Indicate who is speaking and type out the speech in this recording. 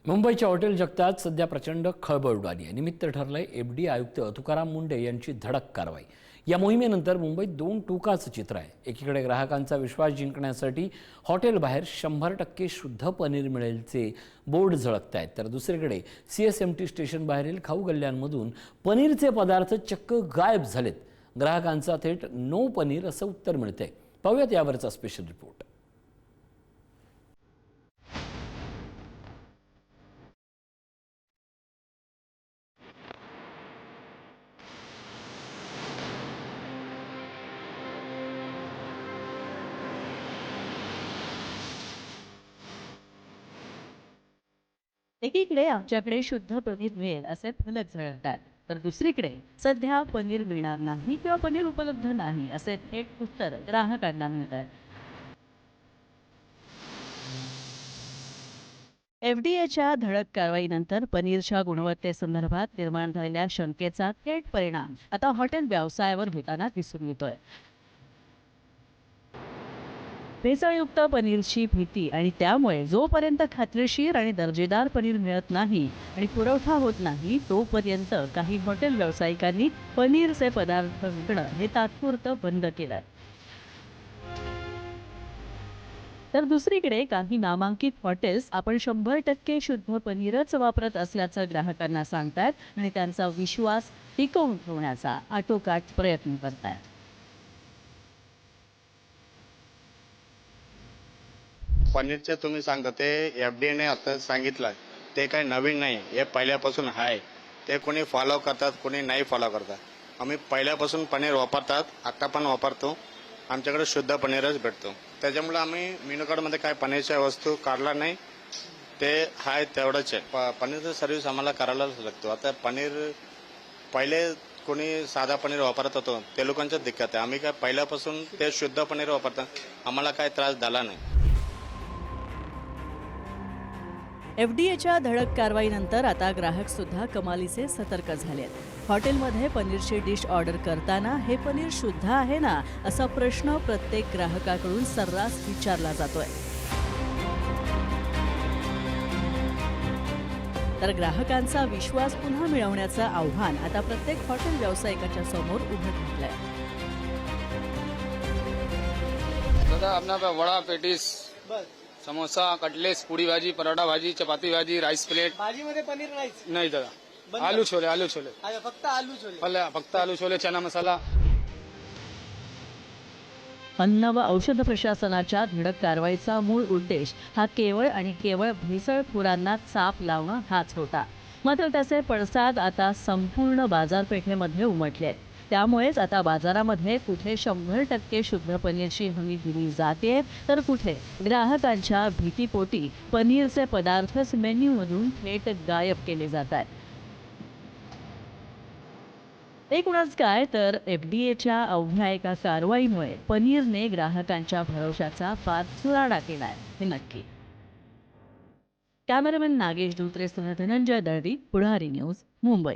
Speaker 1: मुंबईच्या हॉटेल जगतात सध्या प्रचंड खळबळ उडाली आहे। निमित्त ठरलंय एफडी आयुक्त तुकाराम मुंढे यांची धडक कारवाई। या मोहिमेनंतर मुंबईत दोन टोकाचं चित्र आहे। एकीकडे ग्राहकांचा विश्वास जिंकण्यासाठी हॉटेलबाहेर 100% शुद्ध पनीर मिळेलचे बोर्ड झळकतायत, तर दुसरीकडे सीएसएमटी स्टेशन बाहेरील खाऊ गल्ल्यांमधून पनीरचे पदार्थ चक्क गायब झालेत। ग्राहकांचा थेट नो पनीर असं उत्तर मिळतंय। पाहूयात यावरचा स्पेशल रिपोर्ट।
Speaker 2: एकीकडे आमच्याकडे शुद्ध पनीर मिळेल असे फलक झळकतात, तर दुसरीकडे सध्या पनीर मिळणार नाही किंवा पनीर उपलब्ध नाही असे थेट उत्तर ग्राहकांना मिळतात। एफडीएच्या धडक कारवाईनंतर पनीरच्या गुणवत्तेसंदर्भात निर्माण झालेल्या शंकेचा थेट परिणाम आता हॉटेल व्यवसायावर होताना दिसून येतोय। भेसळयुक्त पनीरची भीती आणि त्यामुळे जोपर्यंत खात्रीशीर आणि दर्जेदार पनीर मिळत नाही आणि पुरवठा होत नाही तोपर्यंत काही हॉटेल व्यावसायिकांनी पनीरचे पदार्थ विकणं हे तात्पुरतं बंद केलं। तर दुसरीकडे काही नामांकित हॉटेल्स आपण 100% शुद्ध पनीरच वापरत असल्याचं ग्राहकांना सांगतात आणि त्यांचा विश्वास टिकवून ठेवण्याचा आटोकाट प्रयत्न करतात।
Speaker 3: पनीरचे तुम्ही सांगता ते एफडीएने आता सांगितलं ते काही नवीन नाही, हे पहिल्यापासून आहे। ते कोणी फॉलो करतात, कोणी नाही फॉलो करतात। आम्ही पहिल्यापासून पनीर वापरतात, आता पण वापरतो। आमच्याकडे शुद्ध पनीरच भेटतो, त्याच्यामुळे आम्ही मेनू कार्डमध्ये काय पनीरच्या वस्तू काढला नाही, ते आहे तेवढंच आहे। पनीरचं सर्व्हिस आम्हाला करायलाच लागतो। आता पनीर पहिले कोणी साधा पनीर वापरत होतो, ते लोकांचं दिक्कत आहे। आम्ही काय पहिल्यापासून ते शुद्ध पनीर वापरतात, आम्हाला काय त्रास झाला नाही।
Speaker 2: एफडीएच्या धडक कारवाईनंतर आता ग्राहक सुद्धा कमालीचे सतर्क झालेत। हॉटेलमध्ये पनीरची डिश ऑर्डर करताना हे पनीर शुद्ध आहे ना असा प्रश्न प्रत्येक ग्राहकाकडून सर्रास विचारला जातोय। तर ग्राहकांचा विश्वास पुन्हा मिळवण्याचं आव्हान आता प्रत्येक हॉटेल व्यावसायिकाच्या समोर उभं ठाकलंय।
Speaker 4: दादा अपना वड़ा, पेटिस, समोसा, कटलेस, पूड़ी भाजी, पराठा भाजी, चपाती भाजी, राइस प्लेट।
Speaker 5: भाजी मध्ये पनीर नाहीच
Speaker 4: नहीं दादा, आलू छोले, आलू छोले,
Speaker 5: अच्छा, फक्त आलू छोले।
Speaker 4: फक्त आलू छोले, चना मसाला।
Speaker 2: अन्न व औषध प्रशासनाच्या धडक कारवाईचा मूळ उद्देश हा केवळ आणि केवळ भेसळखोरांना चाप लावणं हाच होता। मात्र त्याचे पडसाद आता संपूर्ण बाजारपेठेमध्ये उमटले आहेत। त्यामुळेच आता बाजारामध्ये कुठे 100% शुद्ध पनीरची हमी दिली जाते, तर कुठे ग्राहकांच्या भीतीपोटी पनीरचे पदार्थच मेन्यूमधून थेट गायब केले जातात। एकूणच काय तर एफडीएच्या अवघ्या एका कारवाईमुळे पनीरने ग्राहकांच्या भरवशाचा फार चुराडा केलाय, हे नक्की। कॅमेरामॅन नागेश धोत्रेसह धनंजय दळवी, पुढारी न्यूज, मुंबई।